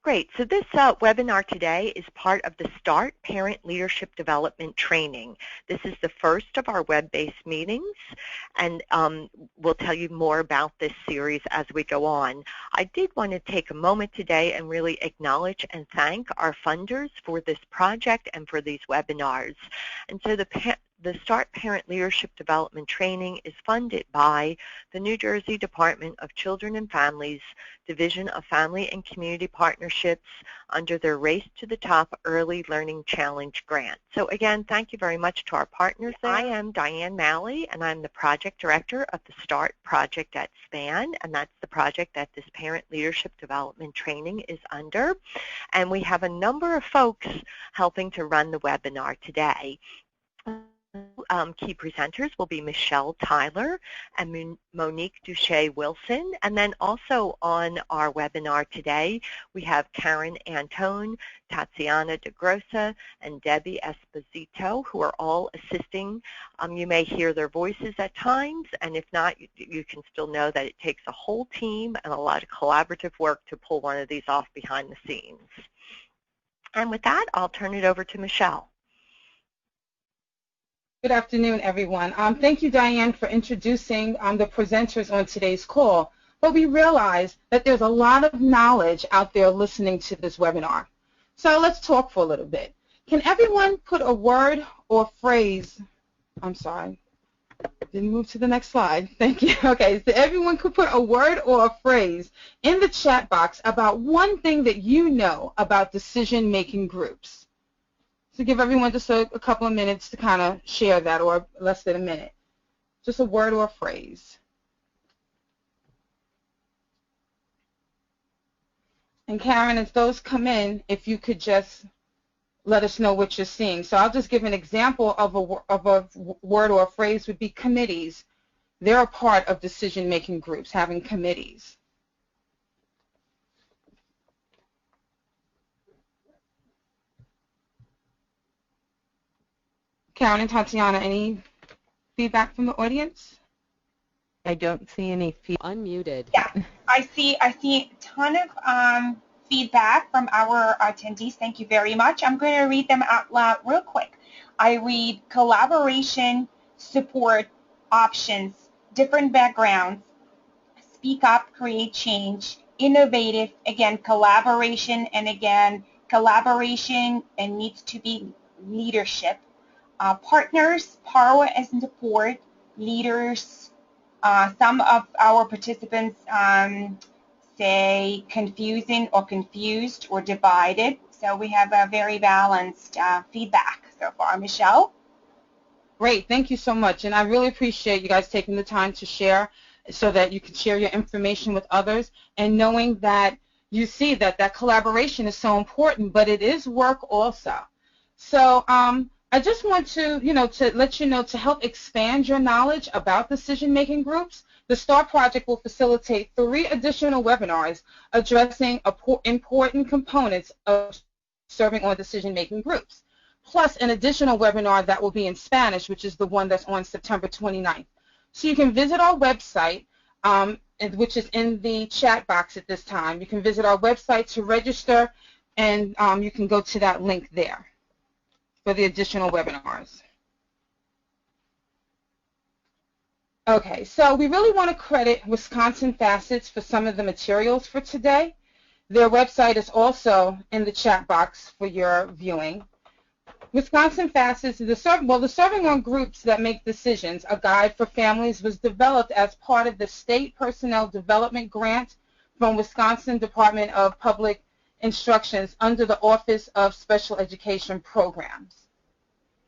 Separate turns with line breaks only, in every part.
Great. So this webinar today is part of the START Parent Leadership Development Training. This is the first of our web-based meetings, and we'll tell you more about this series as we go on. I did want to take a moment today and really acknowledge and thank our funders for this project and for these webinars. And so the START Parent Leadership Development Training is funded by the New Jersey Department of Children and Families Division of Family and Community Partnerships under their Race to the Top Early Learning Challenge grant. So again, thank you very much to our partners there. I am Diane Malley, and I'm the project director of the START project at SPAN, and that's the project that this Parent Leadership Development Training is under. And we have a number of folks helping to run the webinar today. Key presenters will be Michelle Tyler and Monique Duché-Wilson. And then also on our webinar today, we have Karen Antone, Tatiana DeGrossa, and Debbie Esposito, who are all assisting. You may hear their voices at times, and if not, you can still know that it takes a whole team and a lot of collaborative work to pull one of these off behind the scenes. And with that, I'll turn it over to Michelle.
Good afternoon, everyone. Thank you, Diane, for introducing the presenters on today's call. But we realize that there's a lot of knowledge out there listening to this webinar. So let's talk for a little bit. Can everyone put a word or phrase, I'm sorry, didn't move to the next slide. Thank you. Okay, so everyone could put a word or a phrase in the chat box about one thing that you know about decision-making groups. So give everyone just a couple of minutes to kind of share that, or less than a minute. Just a word or a phrase. And Karen, as those come in, if you could just let us know what you're seeing. So I'll just give an example of a word or a phrase would be committees. They're a part of decision-making groups, having committees. Karen and Tatiana, any feedback from the audience?
I don't see any unmuted.
Yeah, I see a ton of feedback from our attendees. Thank you very much. I'm going to read them out loud real quick. I read collaboration, support, options, different backgrounds, speak up, create change, innovative, again, collaboration, and again, collaboration and needs to be leadership. Partners, power and support, leaders. Some of our participants say confusing or confused or divided. So we have a very balanced feedback so far. Michelle?
Great, thank you so much. And I really appreciate you guys taking the time to share so that you can share your information with others, and knowing that you see that that collaboration is so important, but it is work also. So I just want to, to let you know, to help expand your knowledge about decision-making groups, the STAR project will facilitate 3 additional webinars addressing important components of serving on decision-making groups, plus an additional webinar that will be in Spanish, which is the one that's on September 29th. So you can visit our website, which is in the chat box at this time. You can visit our website to register, and you can go to that link there for the additional webinars. Okay, so we really want to credit Wisconsin Facets for some of the materials for today. Their website is also in the chat box for your viewing. Wisconsin Facets, the Serving on Groups That Make Decisions, a guide for families, was developed as part of the State Personnel Development Grant from Wisconsin Department of Public Instructions under the Office of Special Education Programs.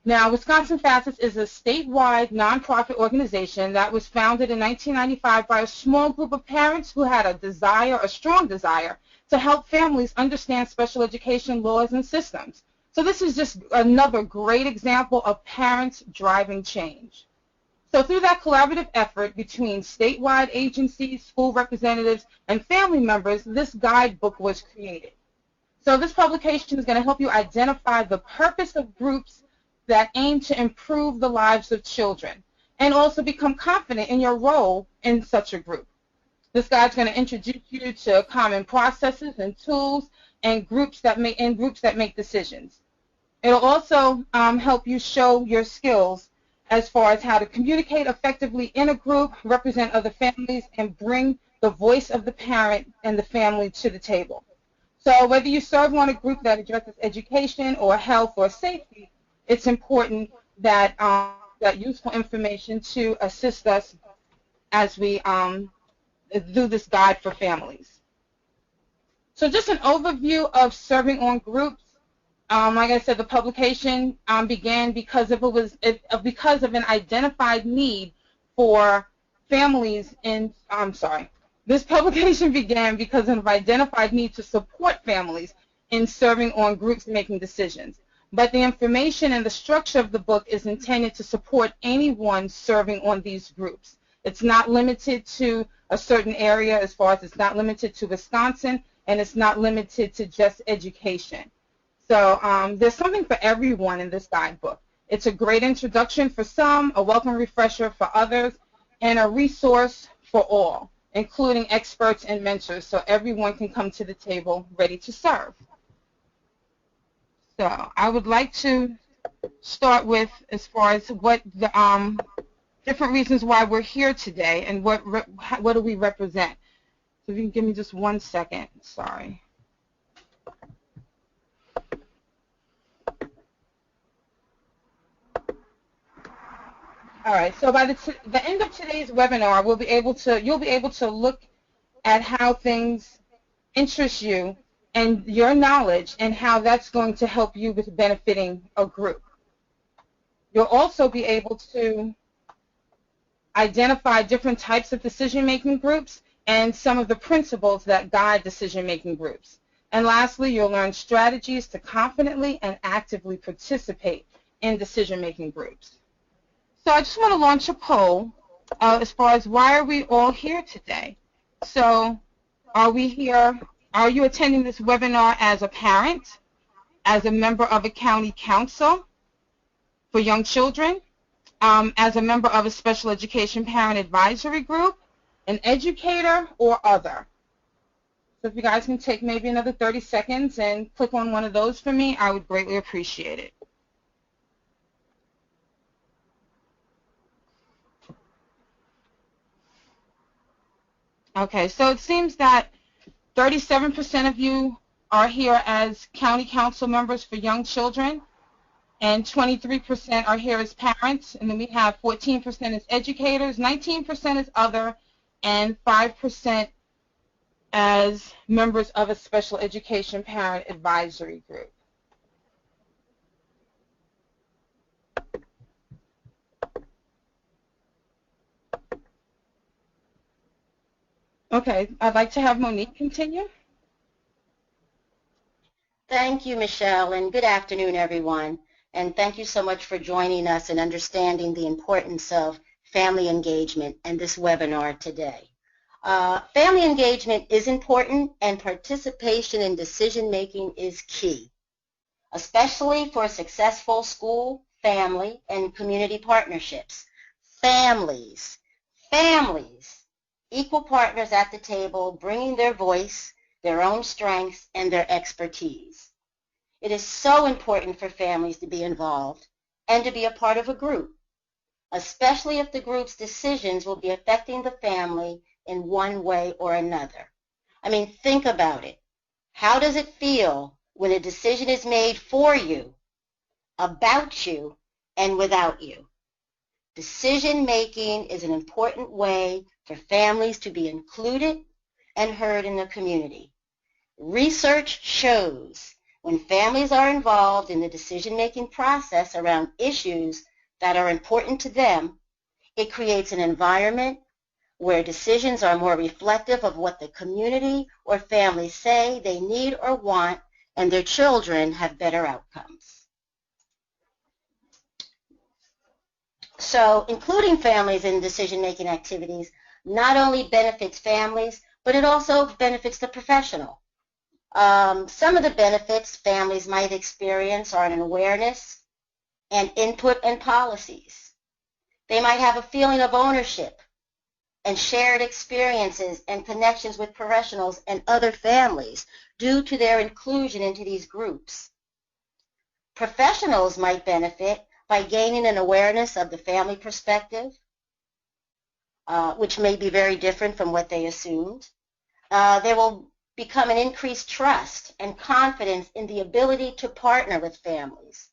Now, Wisconsin Facets is a statewide nonprofit organization that was founded in 1995 by a small group of parents who had a strong desire to help families understand special education laws and systems. So this is just another great example of parents driving change. So through that collaborative effort between statewide agencies, school representatives, and family members, this guidebook was created. So this publication is going to help you identify the purpose of groups that aim to improve the lives of children, and also become confident in your role in such a group. This guide is going to introduce you to common processes and tools and groups that make decisions. It'll also help you show your skills as far as how to communicate effectively in a group, represent other families, and bring the voice of the parent and the family to the table. So whether you serve on a group that addresses education or health or safety, it's important that that useful information to assist us as we do this guide for families. So just an overview of serving on groups. Like I said, the publication began because of an identified need for families in. This publication began because of an identified need to support families in serving on groups making decisions. But the information and the structure of the book is intended to support anyone serving on these groups. It's not limited to a certain area, as far as it's not limited to Wisconsin, and it's not limited to just education. So there's something for everyone in this guidebook. It's a great introduction for some, a welcome refresher for others, and a resource for all, including experts and mentors, so everyone can come to the table ready to serve. So I would like to start with as far as what the different reasons why we're here today and what do we represent. So if you can give me just 1 second, sorry. All right, so by the end of today's webinar, you'll be able to look at how things interest you and your knowledge and how that's going to help you with benefiting a group. You'll also be able to identify different types of decision-making groups and some of the principles that guide decision-making groups. And lastly, you'll learn strategies to confidently and actively participate in decision-making groups. So I just want to launch a poll as far as why are we all here today? So are you attending this webinar as a parent, as a member of a county council for young children, as a member of a special education parent advisory group, an educator, or other? So if you guys can take maybe another 30 seconds and click on one of those for me, I would greatly appreciate it. Okay, so it seems that 37% of you are here as county council members for young children, and 23% are here as parents, and then we have 14% as educators, 19% as other, and 5% as members of a special education parent advisory group. Okay, I'd like to have Monique continue.
Thank you, Michelle, and good afternoon, everyone. And thank you so much for joining us and understanding the importance of family engagement in this webinar today. Family engagement is important, and participation in decision-making is key, especially for successful school, family, and community partnerships. Families, equal partners at the table, bringing their voice, their own strengths, and their expertise. It is so important for families to be involved and to be a part of a group, especially if the group's decisions will be affecting the family in one way or another. I mean, think about it. How does it feel when a decision is made for you, about you, and without you? Decision-making is an important way for families to be included and heard in the community. Research shows when families are involved in the decision-making process around issues that are important to them, it creates an environment where decisions are more reflective of what the community or families say they need or want, and their children have better outcomes. So including families in decision-making activities not only benefits families, but it also benefits the professional. Some of the benefits families might experience are an awareness and input in policies. They might have a feeling of ownership and shared experiences and connections with professionals and other families due to their inclusion into these groups. Professionals might benefit by gaining an awareness of the family perspective, which may be very different from what they assumed. There will become an increased trust and confidence in the ability to partner with families.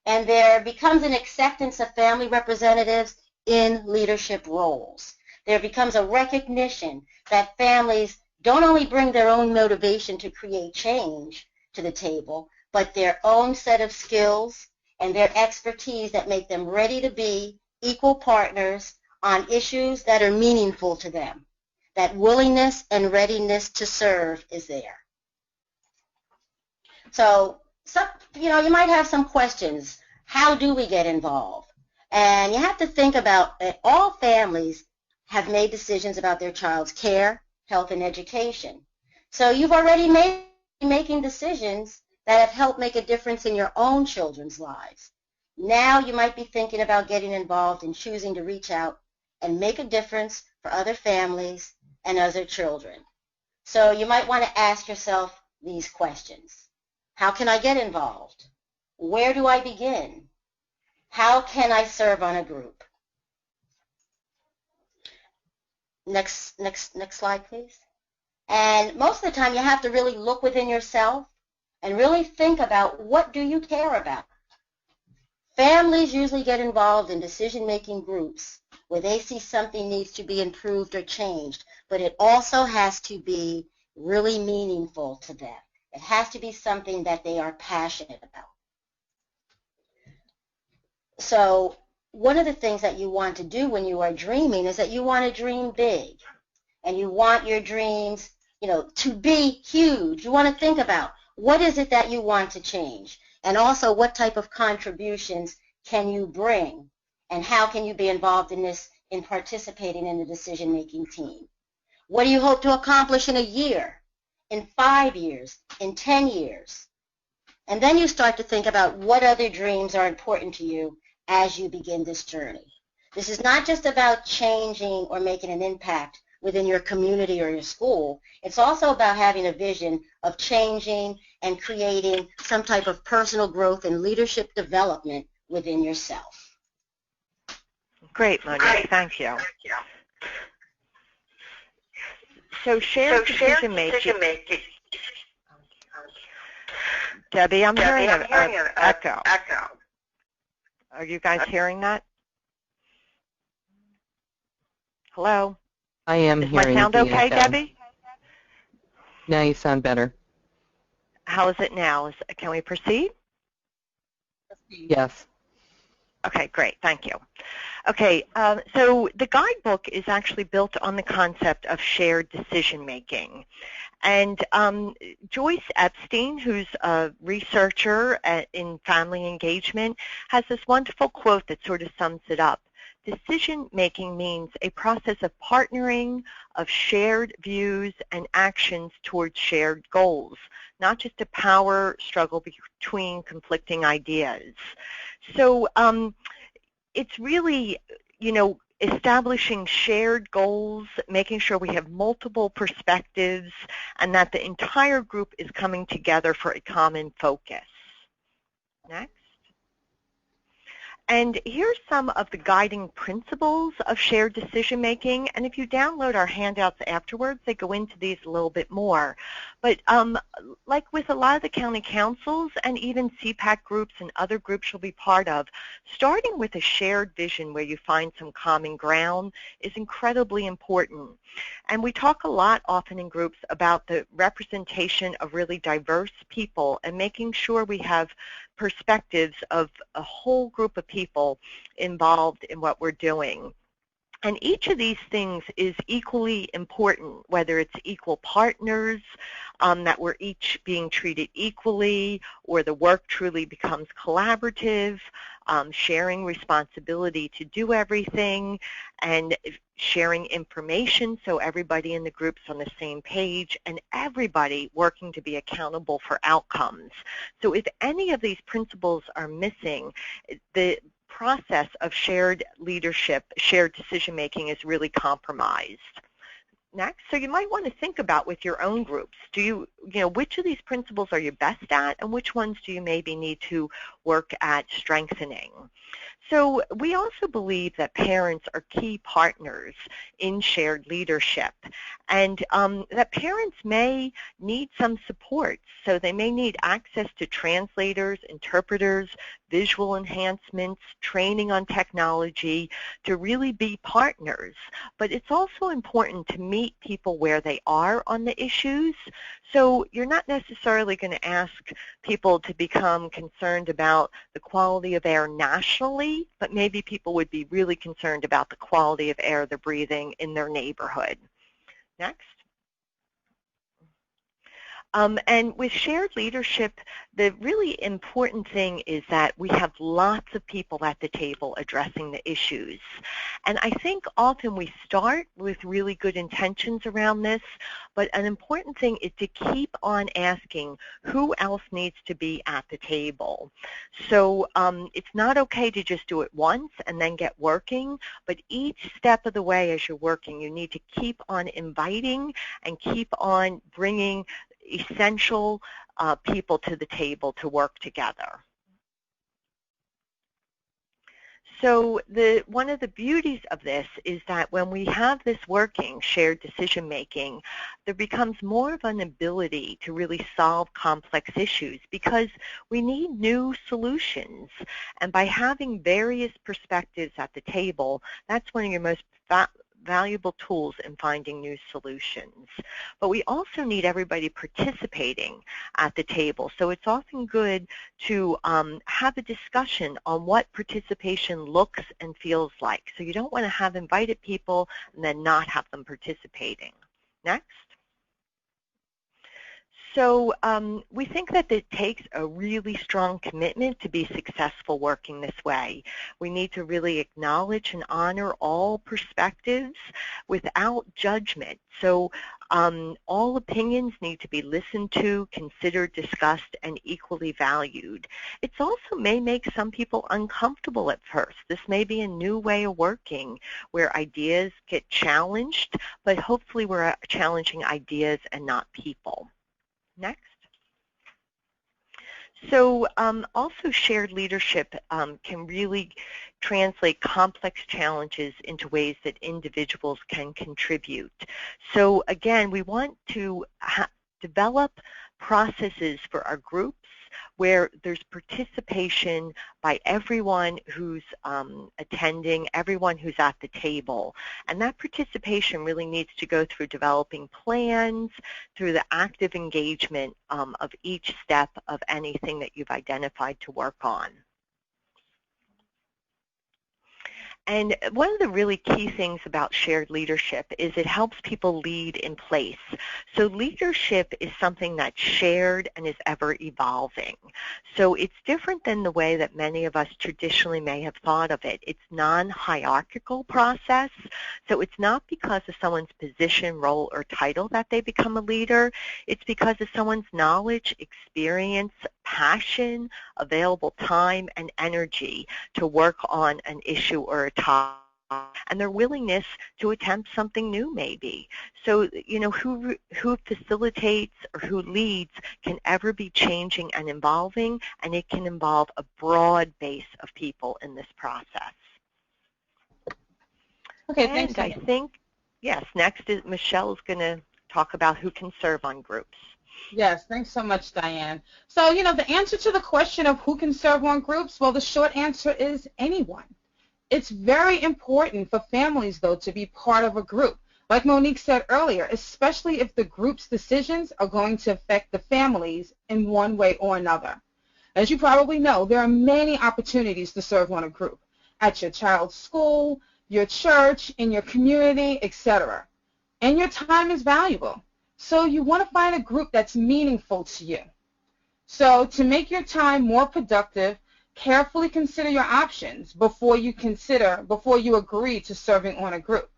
And there becomes an acceptance of family representatives in leadership roles. There becomes a recognition that families don't only bring their own motivation to create change to the table, but their own set of skills and their expertise that make them ready to be equal partners on issues that are meaningful to them. That willingness and readiness to serve is there. So, you might have some questions. How do we get involved? And you have to think about that all families have made decisions about their child's care, health, and education. So you've already made making decisions that have helped make a difference in your own children's lives. Now you might be thinking about getting involved and choosing to reach out and make a difference for other families and other children. So you might want to ask yourself these questions. How can I get involved? Where do I begin? How can I serve on a group? Next slide, please. And most of the time you have to really look within yourself and really think about, what do you care about? Families usually get involved in decision-making groups where they see something needs to be improved or changed, but it also has to be really meaningful to them. It has to be something that they are passionate about. So one of the things that you want to do when you are dreaming is that you want to dream big, and you want your dreams, to be huge. You want to think about, what is it that you want to change? And also, what type of contributions can you bring? And how can you be involved in this, in participating in the decision-making team? What do you hope to accomplish in a year, in 5 years, in 10 years? And then you start to think about what other dreams are important to you as you begin this journey. This is not just about changing or making an impact within your community or your school. It's also about having a vision of changing and creating some type of personal growth and leadership development within yourself.
Great, Monia. Thank you. So shared decision-making. Debbie, I'm hearing an echo. Are you guys hearing that? Hello?
I am
Is my
hearing
sound
the
okay,
echo.
Debbie?
Now you sound better.
How is it now? Can we proceed?
Yes.
Okay, great. Thank you. Okay, so the guidebook is actually built on the concept of shared decision-making. And Joyce Epstein, who's a researcher in family engagement, has this wonderful quote that sort of sums it up. Decision-making means a process of partnering, of shared views and actions towards shared goals, not just a power struggle between conflicting ideas. So it's really, establishing shared goals, making sure we have multiple perspectives, and that the entire group is coming together for a common focus. Next. And here's some of the guiding principles of shared decision-making. And if you download our handouts afterwards, they go into these a little bit more. But like with a lot of the county councils and even CPAC groups and other groups you'll be part of, starting with a shared vision where you find some common ground is incredibly important. And we talk a lot often in groups about the representation of really diverse people and making sure we have perspectives of a whole group of people involved in what we're doing. And each of these things is equally important, whether it's equal partners, that we're each being treated equally, or the work truly becomes collaborative, sharing responsibility to do everything, and sharing information so everybody in the group's on the same page, and everybody working to be accountable for outcomes. So if any of these principles are missing, the process of shared leadership, shared decision-making is really compromised. Next, so you might want to think about with your own groups, which of these principles are you best at and which ones do you maybe need to work at strengthening? So we also believe that parents are key partners in shared leadership, and that parents may need some support. So they may need access to translators, interpreters, visual enhancements, training on technology to really be partners. But it's also important to meet people where they are on the issues. So you're not necessarily going to ask people to become concerned about the quality of air nationally, but maybe people would be really concerned about the quality of air they're breathing in their neighborhood. Next. And with shared leadership, the really important thing is that we have lots of people at the table addressing the issues. And I think often we start with really good intentions around this, but an important thing is to keep on asking who else needs to be at the table. So it's not okay to just do it once and then get working, but each step of the way as you're working, you need to keep on inviting and keep on bringing essential people to the table to work together. So one of the beauties of this is that when we have this working, shared decision making, there becomes more of an ability to really solve complex issues because we need new solutions. And by having various perspectives at the table, that's one of your most valuable tools in finding new solutions. But we also need everybody participating at the table. So it's often good to have a discussion on what participation looks and feels like. So you don't want to have invited people and then not have them participating. Next. So we think that it takes a really strong commitment to be successful working this way. We need to really acknowledge and honor all perspectives without judgment. So all opinions need to be listened to, considered, discussed, and equally valued. It also may make some people uncomfortable at first. This may be a new way of working where ideas get challenged, but hopefully we're challenging ideas and not people. Next. So also shared leadership can really translate complex challenges into ways that individuals can contribute. So again, we want to develop processes for our groups where there's participation by everyone who's attending, everyone who's at the table. And that participation really needs to go through developing plans, through the active engagement of each step of anything that you've identified to work on. And one of the really key things about shared leadership is it helps people lead in place. So leadership is something that's shared and is ever evolving. So it's different than the way that many of us traditionally may have thought of it. It's non-hierarchical process. So it's not because of someone's position, role, or title that they become a leader. It's because of someone's knowledge, experience, passion, available time, and energy to work on an issue or a topic, and their willingness to attempt something new maybe. So, who facilitates or who leads can ever be changing and evolving, and it can involve a broad base of people in this process.
Okay,
and
thanks.
I think, yes, next is Michelle's going to talk about who can serve on groups.
Yes, thanks so much, Diane. So, the answer to the question of who can serve on groups, well, the short answer is anyone. It's very important for families, though, to be part of a group. Like Monique said earlier, especially if the group's decisions are going to affect the families in one way or another. As you probably know, there are many opportunities to serve on a group at your child's school, your church, in your community, etc. And your time is valuable. So you want to find a group that's meaningful to you. So to make your time more productive, carefully consider your options before you agree to serving on a group.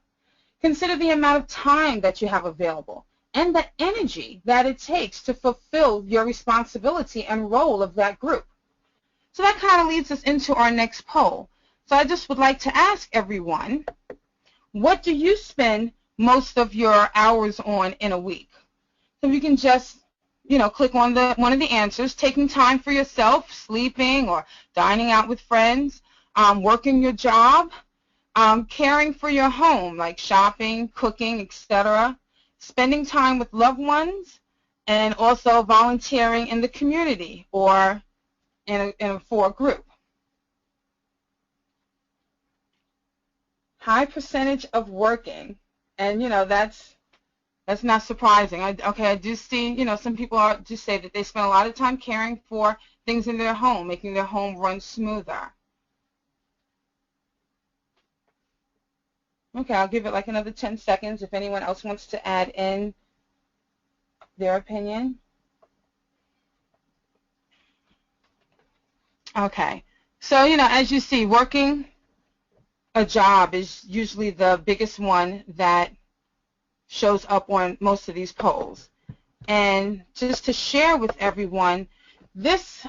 Consider the amount of time that you have available and the energy that it takes to fulfill your responsibility and role of that group. So that kind of leads us into our next poll. So I just would like to ask everyone, what do you spend most of your hours on in a week? So you can just, click on one of the answers: taking time for yourself, sleeping or dining out with friends, working your job, caring for your home, like shopping, cooking, etc., spending time with loved ones, and also volunteering in the community or for a group. High percentage of working, and that's not surprising. I do see, some people do say that they spend a lot of time caring for things in their home, making their home run smoother. Okay, I'll give it like another 10 seconds if anyone else wants to add in their opinion. Okay, so, as you see, working a job is usually the biggest one that shows up on most of these polls. And just to share with everyone, this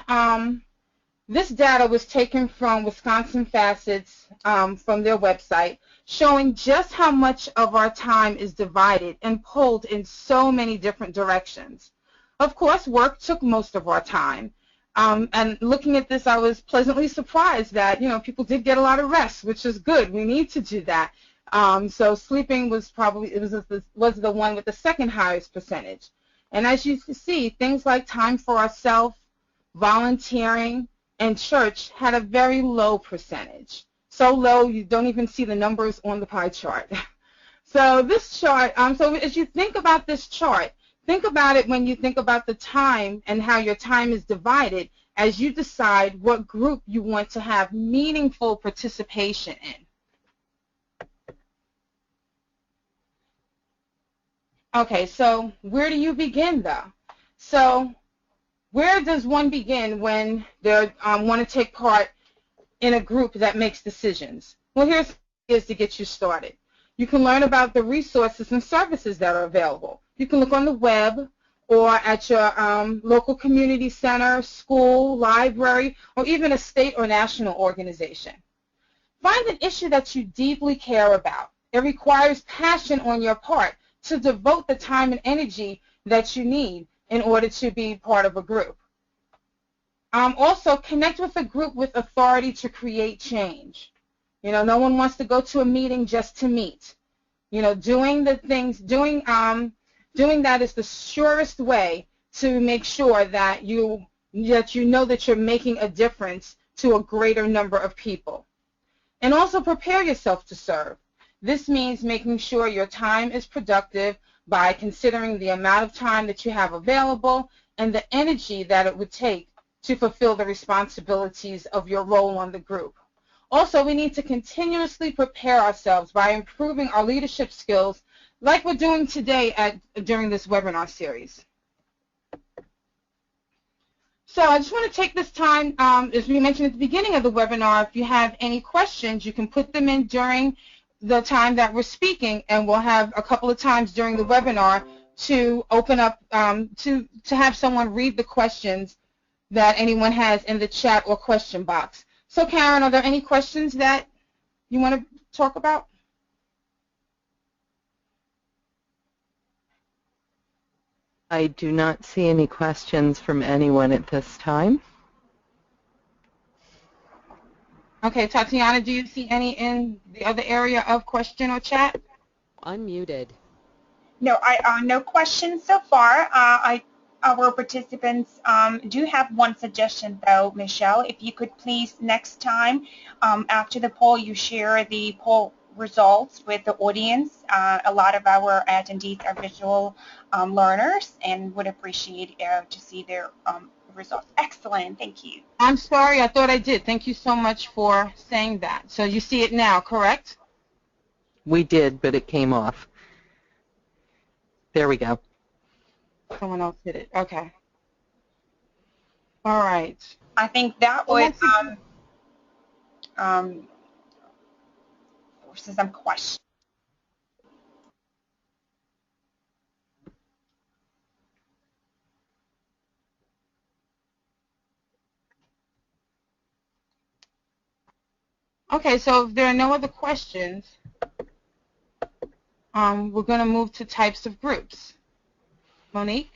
data was taken from Wisconsin Facets from their website, showing just how much of our time is divided and pulled in so many different directions. Of course, work took most of our time. And looking at this, I was pleasantly surprised that, people did get a lot of rest, which is good. We need to do that. So sleeping was was the one with the second highest percentage. And as you see, things like time for ourselves, volunteering, and church had a very low percentage. So low you don't even see the numbers on the pie chart. So this chart, so as you think about this chart, think about it when you think about the time and how your time is divided as you decide what group you want to have meaningful participation in. Okay, so where do you begin though? So where does one begin when they want to take part in a group that makes decisions? Well, here's to get you started. You can learn about the resources and services that are available. You can look on the web or at your local community center, school, library, or even a state or national organization. Find an issue that you deeply care about. It requires passion on your part to devote the time and energy that you need in order to be part of a group. Also, connect with a group with authority to create change. No one wants to go to a meeting just to meet. Doing that is the surest way to make sure that you know that you're making a difference to a greater number of people. And also prepare yourself to serve. This means making sure your time is productive by considering the amount of time that you have available and the energy that it would take to fulfill the responsibilities of your role on the group. Also, we need to continuously prepare ourselves by improving our leadership skills like we're doing today during this webinar series. So I just want to take this time, as we mentioned at the beginning of the webinar, if you have any questions, you can put them in during the time that we're speaking, and we'll have a couple of times during the webinar to open up, to have someone read the questions that anyone has in the chat or question box. So Karen, are there any questions that you want to talk about?
I do not see any questions from anyone at this time.
Okay, Tatiana, do you see any in the other area of question or chat?
Unmuted.
No, no questions so far. Our participants do have one suggestion though, Michelle. If you could please next time after the poll you share the poll results with the audience. A lot of our attendees are visual learners and would appreciate to see their results. Excellent, thank you.
I'm sorry, I thought I did. Thank you so much for saying that. So you see it now, correct?
We did, but it came off. There we go.
Someone else did it. Okay. All right.
I think that would some questions.
Okay, so if there are no other questions, we're going to move to types of groups. Monique?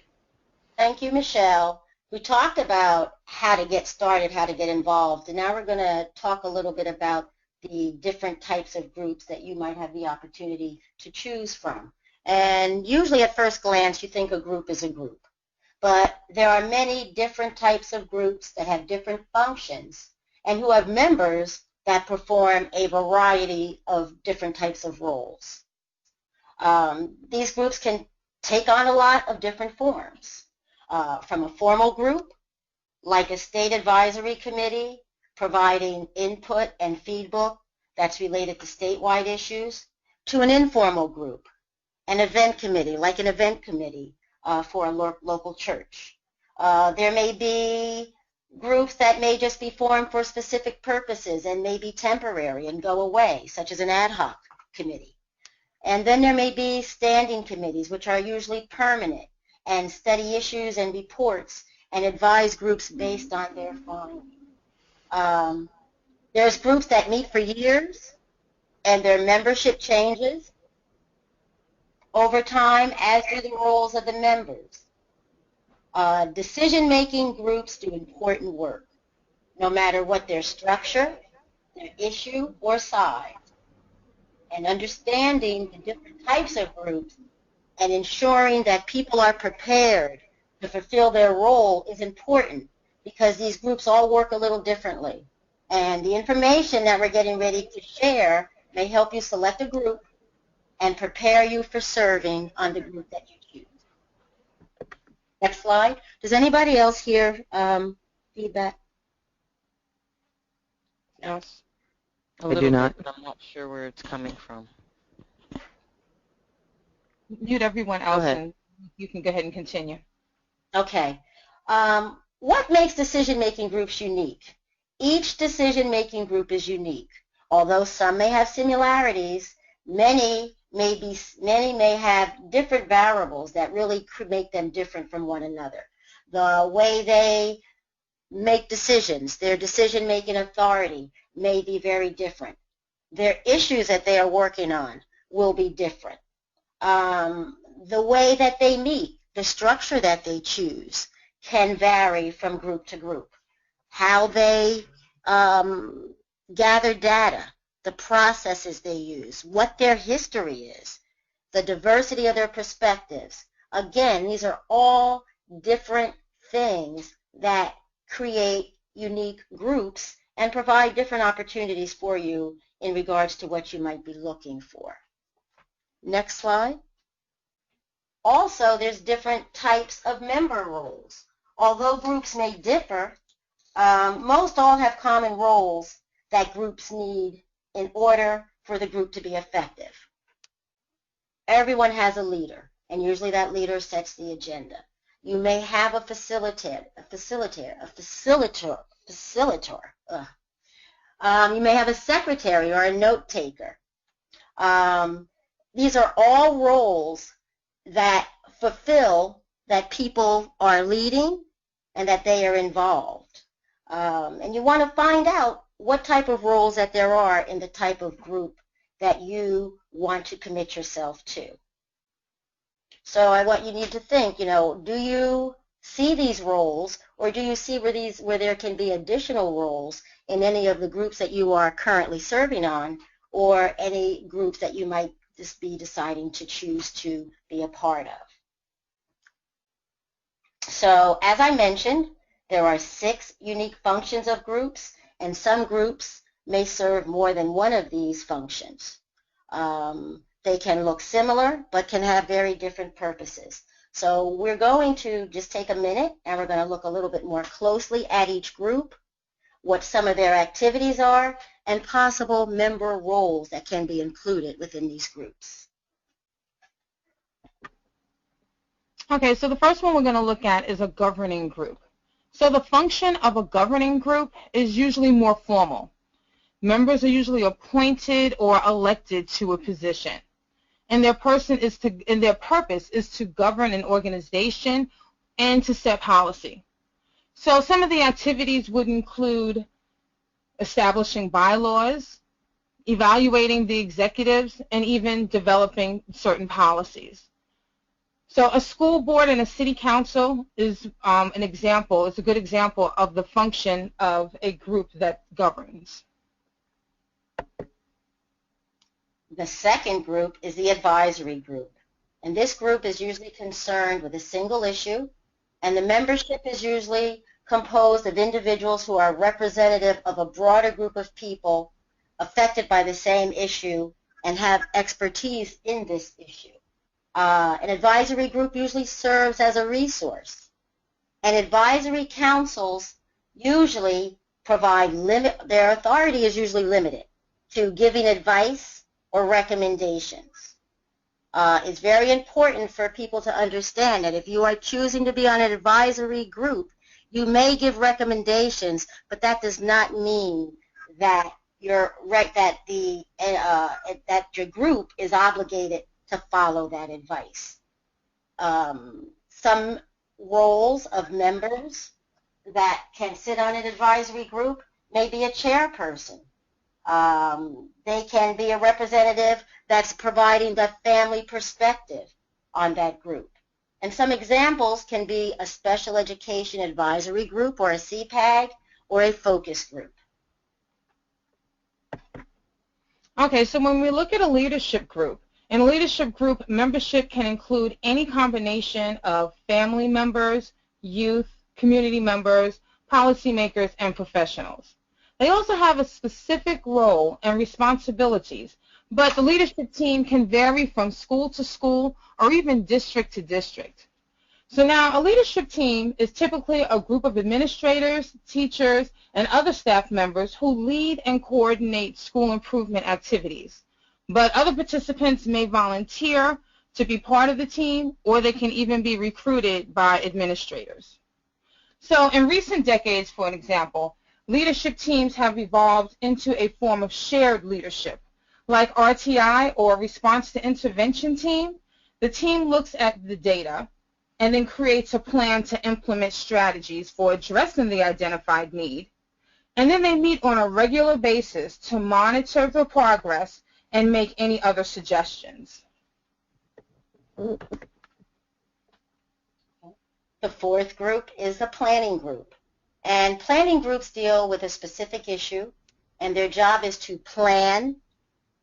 Thank you, Michelle. We talked about how to get started, how to get involved, and now we're going to talk a little bit about the different types of groups that you might have the opportunity to choose from. And usually at first glance, you think a group is a group. But there are many different types of groups that have different functions and who have members that perform a variety of different types of roles. These groups can take on a lot of different forms, from a formal group, like a state advisory committee, providing input and feedback that's related to statewide issues, to an informal group, an event committee, like an event committee for a local church. There may be groups that may just be formed for specific purposes and may be temporary and go away, such as an ad hoc committee. And then there may be standing committees, which are usually permanent and study issues and reports and advise groups based on their findings. There's groups that meet for years and their membership changes over time, as do the roles of the members. Decision-making groups do important work, no matter what their structure, their issue, or size. And understanding the different types of groups and ensuring that people are prepared to fulfill their role is important, because these groups all work a little differently. And the information that we're getting ready to share may help you select a group and prepare you for serving on the group that you choose. Next slide. Does anybody else hear feedback?
Yes.
A
I
little
do not.
bit.
But I'm not sure where it's coming from.
Mute everyone else,
ahead.
and you can go ahead and continue.
Okay. What makes decision-making groups unique? Each decision-making group is unique. Although some may have similarities, many may have different variables that really could make them different from one another. The way they make decisions, their decision-making authority may be very different. Their issues that they are working on will be different. The way that they meet, the structure that they choose can vary from group to group. How they gather data, the processes they use, what their history is, the diversity of their perspectives. Again, these are all different things that create unique groups and provide different opportunities for you in regards to what you might be looking for. Next slide. Also, there's different types of member roles. Although groups may differ, most all have common roles that groups need in order for the group to be effective. Everyone has a leader, and usually that leader sets the agenda. You may have a facilitator. You may have a secretary or a note taker. These are all roles that fulfill that people are leading and that they are involved. And you want to find out what type of roles that there are in the type of group that you want to commit yourself to. So I want you need to think, do you see these roles, or do you see where there can be additional roles in any of the groups that you are currently serving on, or any groups that you might just be deciding to choose to be a part of? So as I mentioned, there are 6 unique functions of groups, and some groups may serve more than one of these functions. They can look similar, but can have very different purposes. So we're going to just take a minute, and we're going to look a little bit more closely at each group, what some of their activities are, and possible member roles that can be included within these groups.
Okay, so the first one we're going to look at is a governing group. So the function of a governing group is usually more formal. Members are usually appointed or elected to a position, and their purpose is to govern an organization and to set policy. So some of the activities would include establishing bylaws, evaluating the executives, and even developing certain policies. So a school board and a city council is an example, it's a good example of the function of a group that governs.
The second group is the advisory group. And this group is usually concerned with a single issue, and the membership is usually composed of individuals who are representative of a broader group of people affected by the same issue and have expertise in this issue. An advisory group usually serves as a resource, and advisory councils usually provide their authority is usually limited to giving advice or recommendations. It's very important for people to understand that if you are choosing to be on an advisory group, you may give recommendations, but that does not mean that you're right that your group is obligated to follow that advice. Some roles of members that can sit on an advisory group may be a chairperson. They can be a representative that's providing the family perspective on that group. And some examples can be a special education advisory group or a CPAG or a focus group.
Okay, so when we look at a leadership group, in a leadership group, membership can include any combination of family members, youth, community members, policymakers, and professionals. They also have a specific role and responsibilities, but the leadership team can vary from school to school or even district to district. So now a leadership team is typically a group of administrators, teachers, and other staff members who lead and coordinate school improvement activities. But other participants may volunteer to be part of the team, or they can even be recruited by administrators. So in recent decades, for an example, leadership teams have evolved into a form of shared leadership. Like RTI, or Response to Intervention Team, the team looks at the data and then creates a plan to implement strategies for addressing the identified need. And then they meet on a regular basis to monitor the progress and make any other suggestions.
The fourth group is the planning group. And planning groups deal with a specific issue, and their job is to plan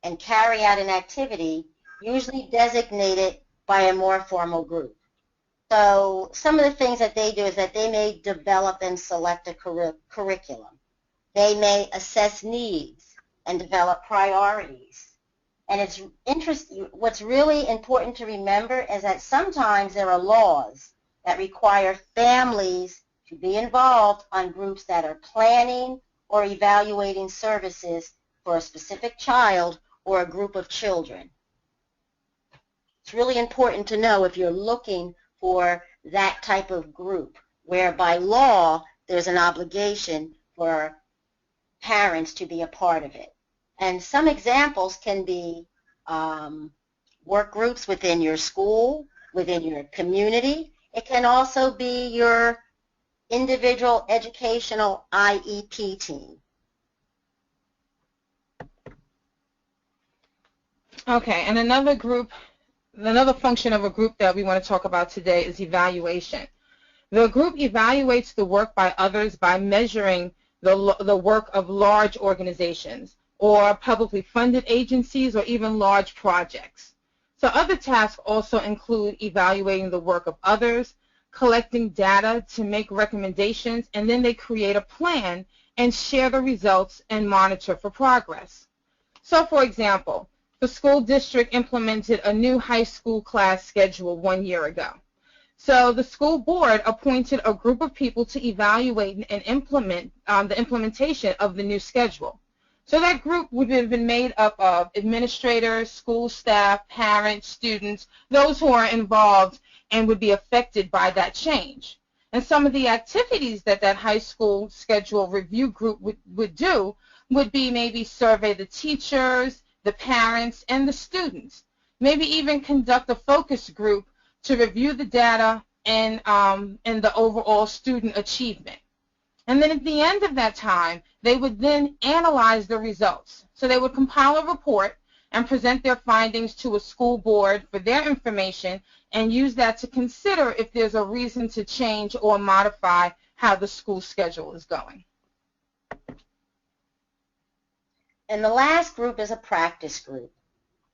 and carry out an activity usually designated by a more formal group. So some of the things that they do is that they may develop and select a curriculum. They may assess needs and develop priorities. And it's interesting, what's really important to remember is that sometimes there are laws that require families to be involved on groups that are planning or evaluating services for a specific child or a group of children. It's really important to know if you're looking for that type of group, where by law there's an obligation for parents to be a part of it. And some examples can be work groups within your school, within your community. It can also be your individual educational IEP team.
Okay, and another function of a group that we want to talk about today is evaluation. The group evaluates the work by others by measuring the work of large organizations or publicly funded agencies or even large projects. So other tasks also include evaluating the work of others, collecting data to make recommendations, and then they create a plan and share the results and monitor for progress. So for example, the school district implemented a new high school class schedule 1 year ago. So the school board appointed a group of people to evaluate and implement the implementation of the new schedule. So that group would have been made up of administrators, school staff, parents, students, those who are involved and would be affected by that change. And some of the activities that that high school schedule review group would do would be maybe survey the teachers, the parents, and the students. Maybe even conduct a focus group to review the data and the overall student achievement. And then at the end of that time, they would then analyze the results. So they would compile a report and present their findings to a school board for their information and use that to consider if there's a reason to change or modify how the school schedule is going.
And the last group is a practice group.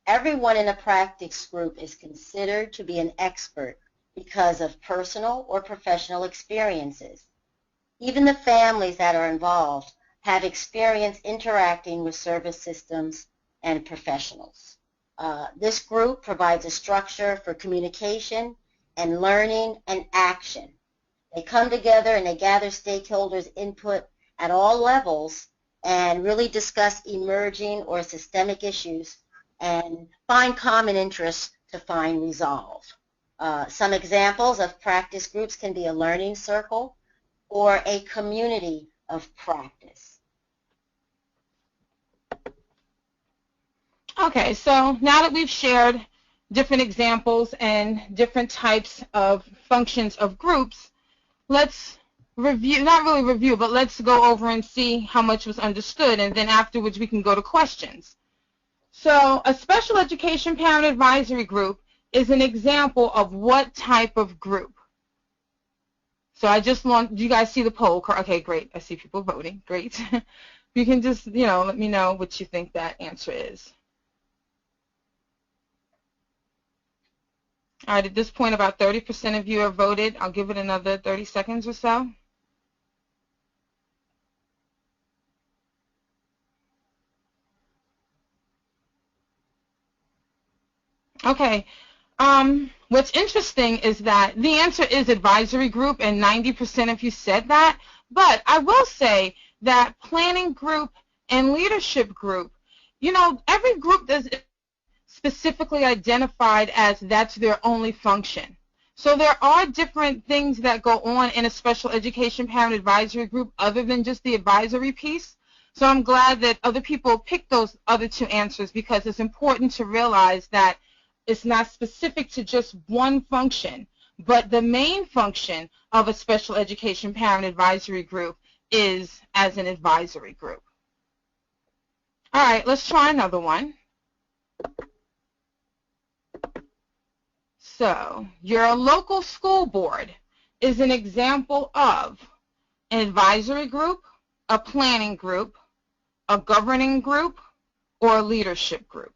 Everyone in a practice group is considered to be an expert because of personal or professional experiences. Even the families that are involved have experience interacting with service systems and professionals. This group provides a structure for communication and learning and action. They come together and they gather stakeholders' input at all levels and really discuss emerging or systemic issues and find common interests to find resolve. Some examples of practice groups can be a learning circle or a community of practice.
Okay, so now that we've shared different examples and different types of functions of groups, let's review, not really review, but let's go over and see how much was understood, and then afterwards we can go to questions. So a special education parent advisory group is an example of what type of group? So I just want, do you guys see the poll? Okay, great. I see people voting. Great. You can just, let me know what you think that answer is. All right, at this point, about 30% of you have voted. I'll give it another 30 seconds or so. Okay. What's interesting is that the answer is advisory group, and 90% of you said that. But I will say that planning group and leadership group, every group does specifically identified as that's their only function. So there are different things that go on in a special education parent advisory group other than just the advisory piece. So I'm glad that other people picked those other two answers, because it's important to realize that it's not specific to just one function, but the main function of a special education parent advisory group is as an advisory group. All right, let's try another one. So your local school board is an example of an advisory group, a planning group, a governing group, or a leadership group.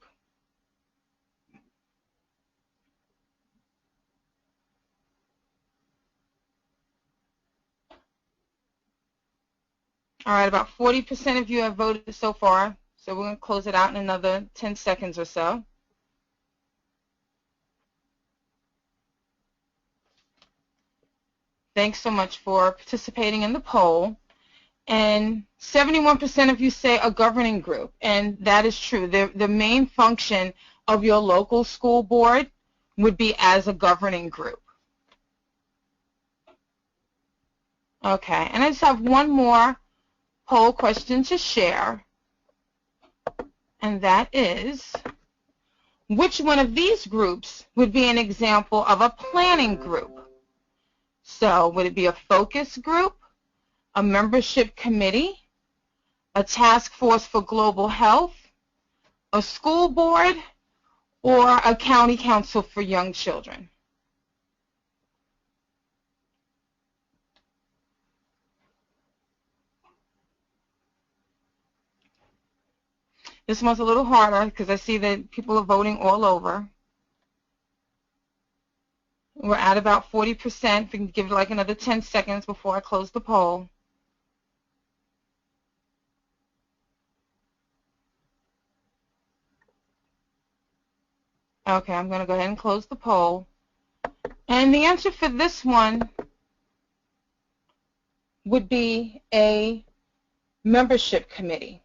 All right, about 40% of you have voted so far, so we're going to close it out in another 10 seconds or so. Thanks so much for participating in the poll. And 71% of you say a governing group, and that is true. The main function of your local school board would be as a governing group. Okay, and I just have one more poll question to share, and that is, which one of these groups would be an example of a planning group? So would it be a focus group, a membership committee, a task force for global health, a school board, or a county council for young children? This one's a little harder because I see that people are voting all over. We're at about 40%. We can give it like another 10 seconds before I close the poll. Okay, I'm going to go ahead and close the poll. And the answer for this one would be a membership committee.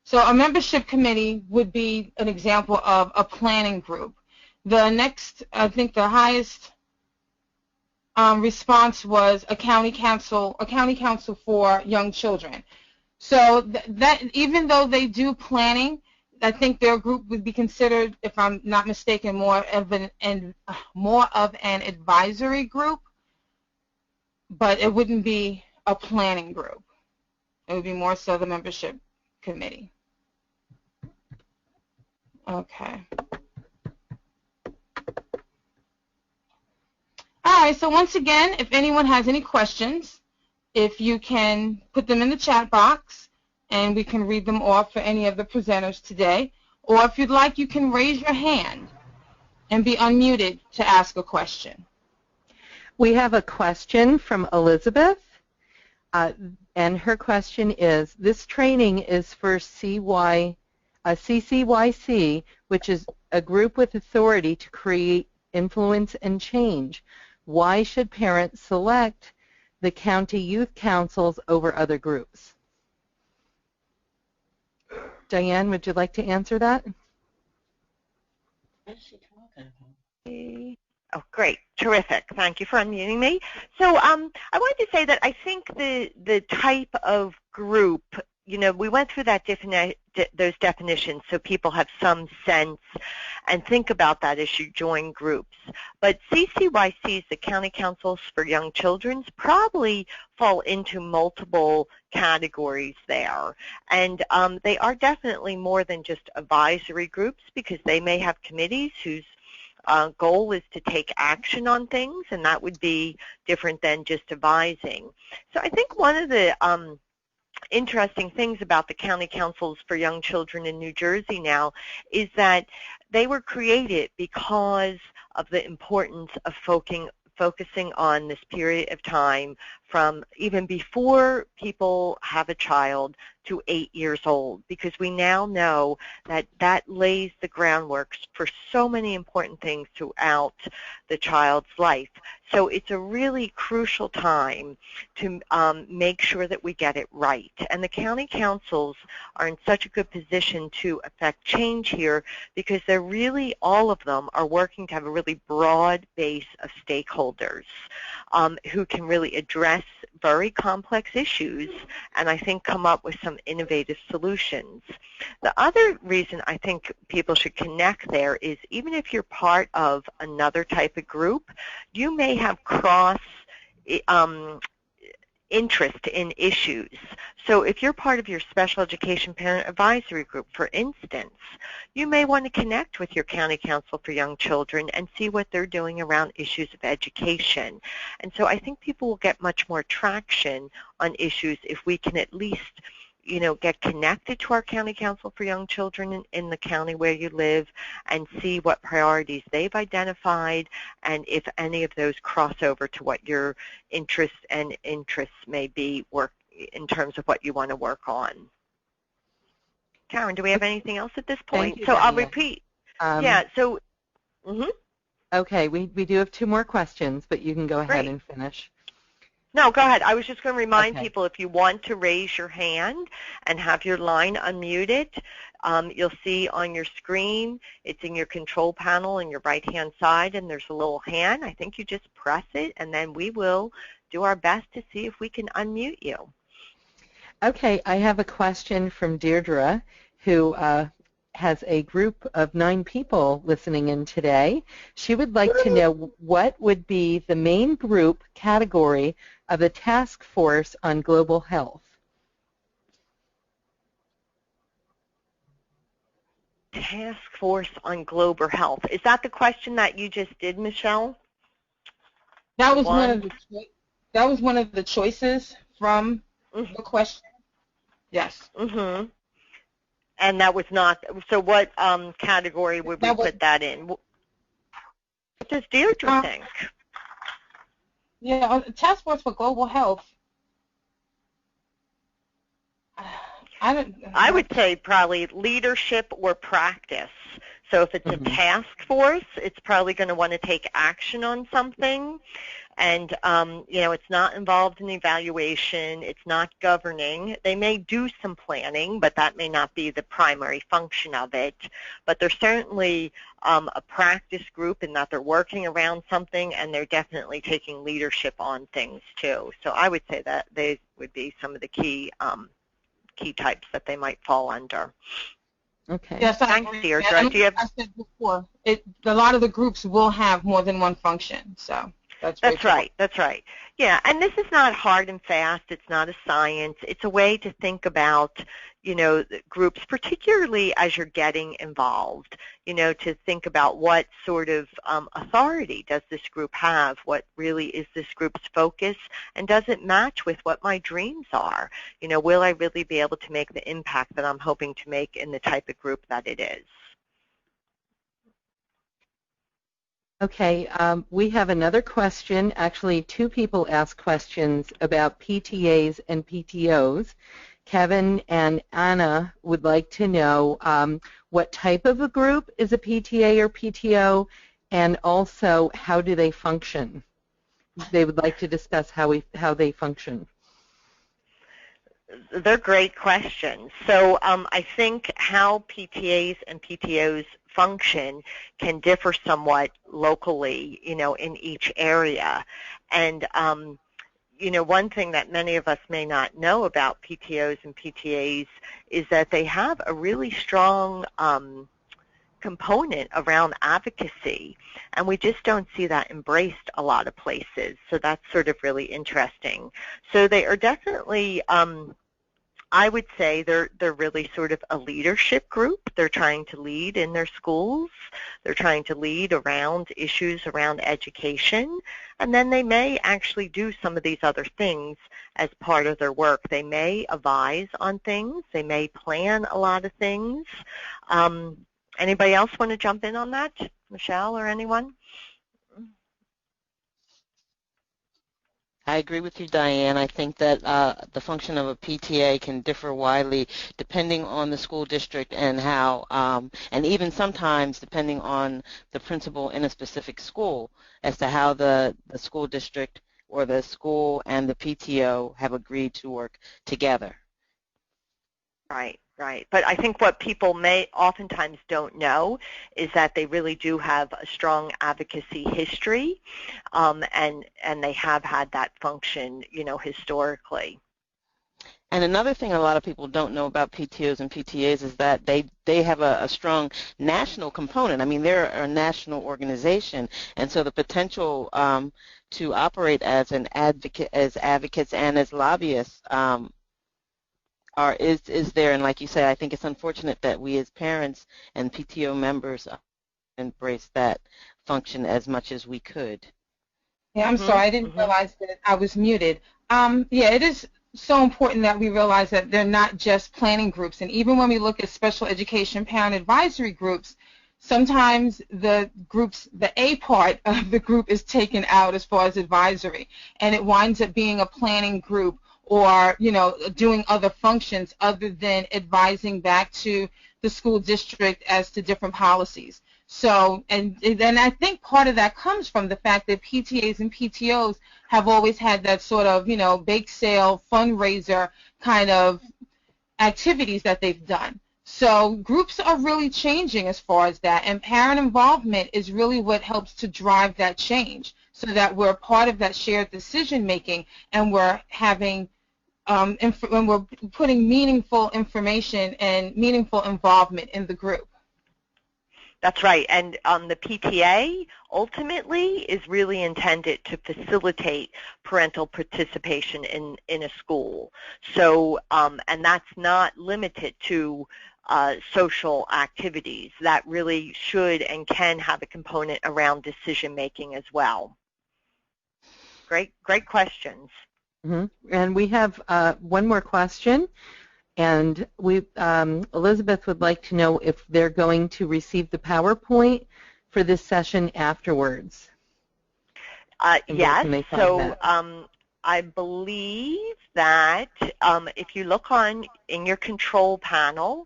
So a membership committee would be an example of a planning group. The next, I think the highest response was a county council for young children. So that even though they do planning, I think their group would be considered, if I'm not mistaken, more of an advisory group, but it wouldn't be a planning group. It would be more so the membership committee. Okay. All right, so once again, if anyone has any questions, if you can put them in the chat box, and we can read them off for any of the presenters today. Or if you'd like, you can raise your hand and be unmuted to ask a question.
We have a question from Elizabeth, and her question is, this training is for CCYC, which is a group with authority to create influence and change. Why should parents select the county youth councils over other groups? Diane, would you like to answer that?
What is she talking about?
Oh, great. Terrific. Thank you for unmuting me. So I wanted to say that I think the type of group, we went through those definitions so people have some sense and think about that as you join groups. But CCYCs, the County Councils for Young Children, probably fall into multiple categories there. And they are definitely more than just advisory groups, because they may have committees whose goal is to take action on things, and that would be different than just advising. So I think one of the interesting things about the County Councils for Young Children in New Jersey now is that they were created because of the importance of focusing on this period of time from even before people have a child to 8 years old, because we now know that that lays the groundwork for so many important things throughout the child's life. So it's a really crucial time to make sure that we get it right. And the county councils are in such a good position to affect change here, because they're really, all of them are working to have a really broad base of stakeholders who can really address very complex issues and I think come up with some innovative solutions. The other reason I think people should connect there is, even if you're part of another type of group, you may have cross interest in issues. So if you're part of your special education parent advisory group, for instance, you may want to connect with your county council for young children and see what they're doing around issues of education. And so I think people will get much more traction on issues if we can at least get connected to our county council for young children in the county where you live and see what priorities they've identified, and if any of those cross over to what your interests may be in terms of what you want to work on. Karen, do we have anything else at this point?
Thank you,
So
Diane.
I'll repeat.
Okay, we do have 2 more questions, but you can go ahead
Great.
and finish.
No, go ahead. I was just going to remind
Okay.
people, if you want to raise your hand and have your line unmuted, you'll see on your screen, it's in your control panel on your right-hand side, and there's a little hand. I think you just press it, and then we will do our best to see if we can unmute you.
Okay, I have a question from Deirdre, who has a group of 9 people listening in today. She would like to know what would be the main group category of the task force on global health.
Task force on global health. Is that the question that you just did, Michelle?
That was one of the choices from the question. Yes.
Mm-hmm. And that was not, so what category would we put that in? What does Deirdre think?
Yeah, Task Force for Global Health.
I would say probably leadership or practice. So if it's a task force, it's probably going to want to take action on something. And, it's not involved in evaluation. It's not governing. They may do some planning, but that may not be the primary function of it. But they're certainly a practice group in that they're working around something, and they're definitely taking leadership on things, too. So I would say that they would be some of the key types that they might fall under.
Okay.
Yes,
thanks, Deirdre.
I said before, a lot of the groups will have more than one function, so that's
right. That's right. Yeah, and this is not hard and fast. It's not a science. It's a way to think about, groups, particularly as you're getting involved, to think about what sort of authority does this group have, what really is this group's focus, and does it match with what my dreams are? Will I really be able to make the impact that I'm hoping to make in the type of group that it is?
Okay, we have another question. Actually, two people asked questions about PTAs and PTOs. Kevin and Anna would like to know what type of a group is a PTA or PTO, and also how do they function? They would like to discuss how they function.
They're great questions. So I think how PTAs and PTOs function can differ somewhat locally, in each area. And one thing that many of us may not know about PTOs and PTAs is that they have a really strong component around advocacy, and we just don't see that embraced a lot of places. So that's sort of really interesting. So they are definitely, I would say they're really sort of a leadership group. They're trying to lead in their schools. They're trying to lead around issues around education. And then they may actually do some of these other things as part of their work. They may advise on things. They may plan a lot of things. Anybody else want to jump in on that? Michelle or anyone?
I agree with you, Diane. I think that the function of a PTA can differ widely depending on the school district and how, and even sometimes depending on the principal in a specific school as to how the school district or the school and the PTO have agreed to work together.
Right, right. But I think what people may oftentimes don't know is that they really do have a strong advocacy history, and they have had that function, historically.
And another thing a lot of people don't know about PTOs and PTAs is that they have a strong national component. I mean, they're a national organization, and so the potential to operate as an advocate, as advocates, and as lobbyists is there. And like you said, I think it's unfortunate that we as parents and PTO members embrace that function as much as we could.
Yeah, I'm sorry, I didn't realize that I was muted. Yeah, it is so important that we realize that they're not just planning groups. And even when we look at special education parent advisory groups, sometimes the A part of the group is taken out as far as advisory, and it winds up being a planning group, or doing other functions other than advising back to the school district as to different policies. So, and then I think part of that comes from the fact that PTAs and PTOs have always had that sort of, bake sale, fundraiser kind of activities that they've done. So groups are really changing as far as that, and parent involvement is really what helps to drive that change, so that we're part of that shared decision making, and we're having when we're putting meaningful information and meaningful involvement in the group.
That's right, and the PTA ultimately is really intended to facilitate parental participation in a school. So, and that's not limited to social activities. That really should and can have a component around decision making as well. Great questions.
And we have one more question, and Elizabeth would like to know if they're going to receive the PowerPoint for this session afterwards.
Yes, so I believe that if you look in your control panel,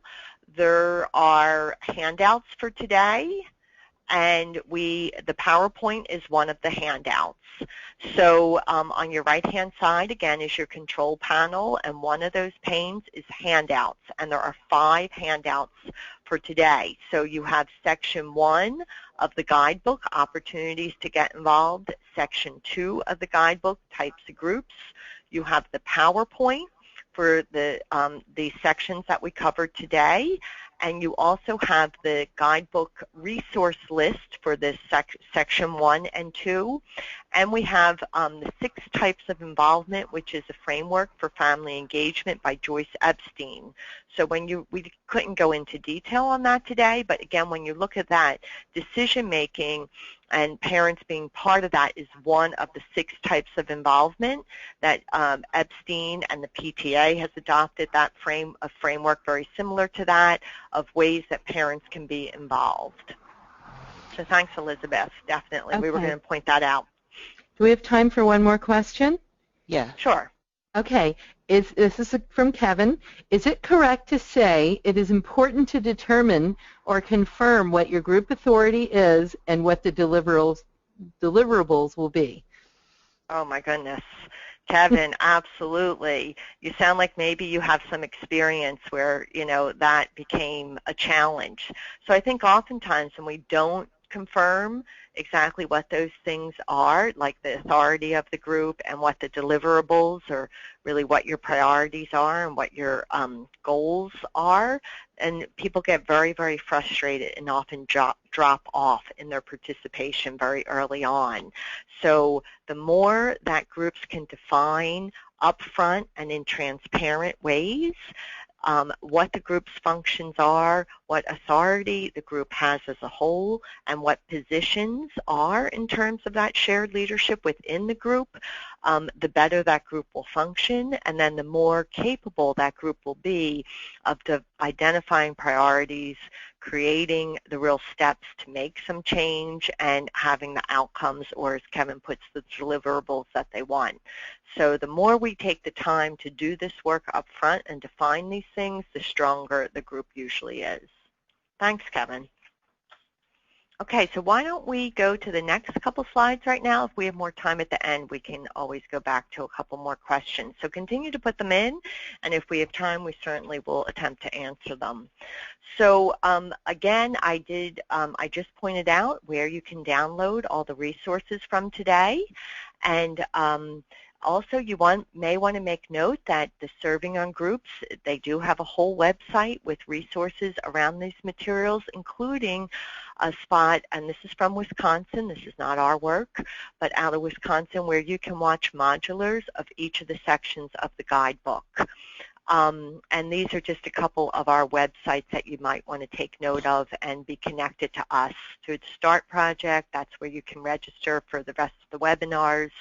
there are handouts for today, and the PowerPoint is one of the handouts. So on your right-hand side, again, is your control panel, and one of those panes is handouts, and there are 5 handouts for today. So you have Section 1 of the guidebook, Opportunities to Get Involved, Section 2 of the guidebook, Types of Groups. You have the PowerPoint for the sections that we covered today, And you also have the guidebook resource list for this section 1 and 2. And we have the 6 types of involvement, which is a framework for family engagement by Joyce Epstein. So we couldn't go into detail on that today, but again, when you look at that, decision making and parents being part of that is one of the 6 types of involvement that Epstein and the PTA has adopted that framework very similar to that of ways that parents can be involved. So thanks, Elizabeth. Definitely.
Okay.
We were going to point that out.
Do we have time for one more question?
Yeah.
Sure.
Okay. This is from Kevin. Is it correct to say it is important to determine or confirm what your group authority is and what the deliverables will be?
Oh, my goodness. Kevin, absolutely. You sound like maybe you have some experience where, that became a challenge. So I think oftentimes when we don't confirm exactly what those things are, like the authority of the group and what the deliverables or really what your priorities are and what your goals are, and people get very, very frustrated and often drop off in their participation very early on. So the more that groups can define upfront and in transparent ways what the group's functions are, what authority the group has as a whole, and what positions are in terms of that shared leadership within the group, the better that group will function, and then the more capable that group will be of identifying priorities, creating the real steps to make some change, and having the outcomes, or as Kevin puts, the deliverables that they want. So the more we take the time to do this work up front and define these things, the stronger the group usually is. Thanks, Kevin. Okay, so why don't we go to the next couple slides right now. If we have more time at the end, we can always go back to a couple more questions. So continue to put them in, and if we have time, we certainly will attempt to answer them. So again, I just pointed out where you can download all the resources from today, and also, you may want to make note that the Serving on Groups, they do have a whole website with resources around these materials, including a spot, and this is from Wisconsin, this is not our work, but out of Wisconsin, where you can watch modulars of each of the sections of the guidebook. And these are just a couple of our websites that you might want to take note of and be connected to us. Through the START project, that's where you can register for the rest of the webinars.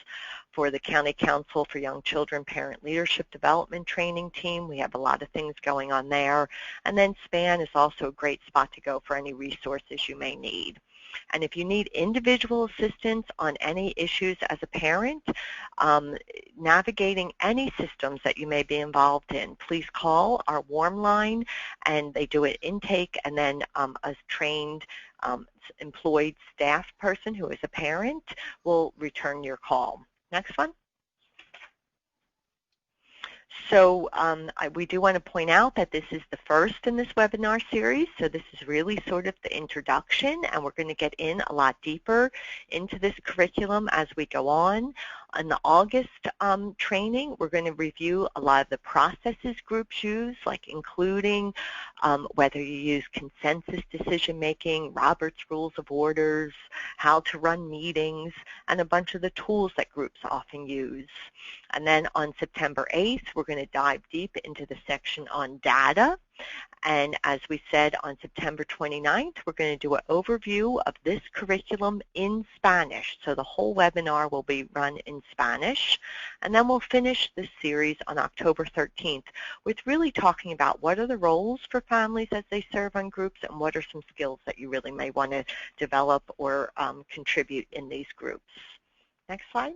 For the County Council for Young Children Parent Leadership Development Training Team, we have a lot of things going on there. And then SPAN is also a great spot to go for any resources you may need. And if you need individual assistance on any issues as a parent, navigating any systems that you may be involved in, please call our warm line, and they do an intake, and then a trained employed staff person who is a parent will return your call. Next one. So we do want to point out that this is the first in this webinar series, so this is really sort of the introduction, and we're going to get in a lot deeper into this curriculum as we go on. In the August training, we're going to review a lot of the processes groups use, like including whether you use consensus decision-making, Robert's Rules of Orders, how to run meetings, and a bunch of the tools that groups often use. And then on September 8th, we're going to dive deep into the section on data. And as we said, on September 29th, we're going to do an overview of this curriculum in Spanish. So the whole webinar will be run in Spanish. And then we'll finish this series on October 13th with really talking about what are the roles for families as they serve on groups, and what are some skills that you really may want to develop or contribute in these groups. Next slide.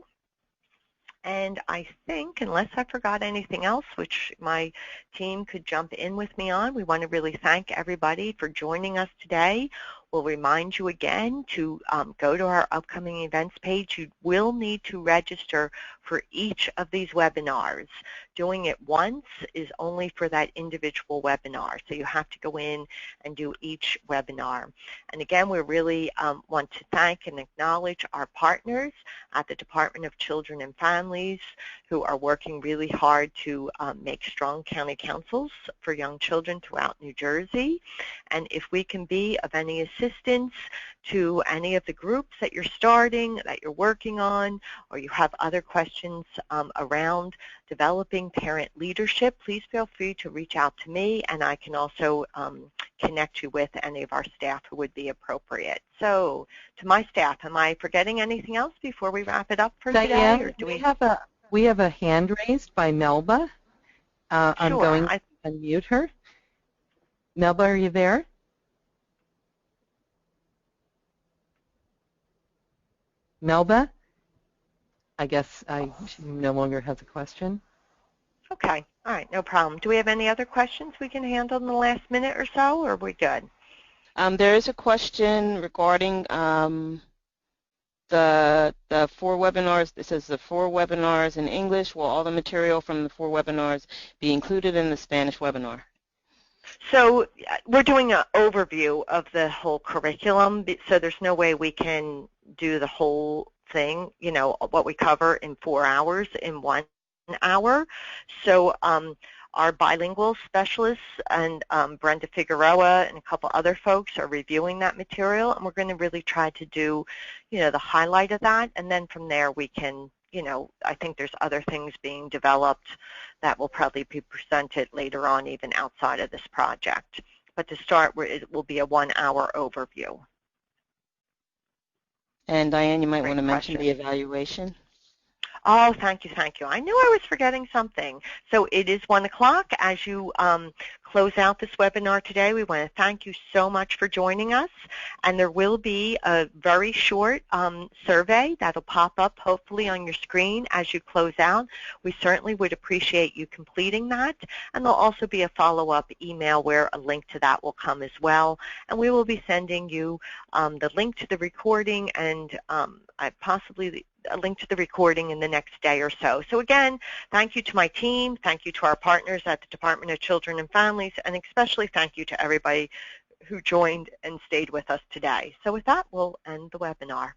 And I think, unless I forgot anything else, which my team could jump in with me on, we want to really thank everybody for joining us today. We'll remind you again to go to our upcoming events page. You will need to register for each of these webinars. Doing it once is only for that individual webinar, so you have to go in and do each webinar. And again, we really want to thank and acknowledge our partners at the Department of Children and Families who are working really hard to make strong county councils for young children throughout New Jersey. And if we can be of any assistance to any of the groups that you're starting, that you're working on, or you have other questions around developing parent leadership, please feel free to reach out to me, and I can also connect you with any of our staff who would be appropriate. So, to my staff, am I forgetting anything else before we wrap it up for
Diane,
today? Or do
we have a hand raised by Melba. I'm
Sure,
going to unmute her. Melba, are you there? Melba? I guess she no longer has a question.
Okay, all right, no problem. Do we have any other questions we can handle in the last minute or so, or are we good?
There is a question regarding the 4 webinars. It says the 4 webinars in English. Will all the material from the 4 webinars be included in the Spanish webinar?
So we're doing an overview of the whole curriculum, so there's no way we can do the whole thing, you know, what we cover in 4 hours in 1 hour. So our bilingual specialists and Brenda Figueroa and a couple other folks are reviewing that material, and we're going to really try to do, you know, the highlight of that, and then from there we can, you know, I think there's other things being developed that will probably be presented later on even outside of this project. But to start, it will be a 1 hour overview.
And Diane, you might
Great
want to mention
question.
the evaluation.
Oh, thank you, thank you. I knew I was forgetting something. So it is 1 o'clock. As you close out this webinar today, we want to thank you so much for joining us. And there will be a very short survey that'll pop up hopefully on your screen as you close out. We certainly would appreciate you completing that. And there'll also be a follow-up email where a link to that will come as well. And we will be sending you the link to the recording and possibly a link to the recording in the next day or so. So again, thank you to my team, thank you to our partners at the Department of Children and Families, and especially thank you to everybody who joined and stayed with us today. So with that, we'll end the webinar.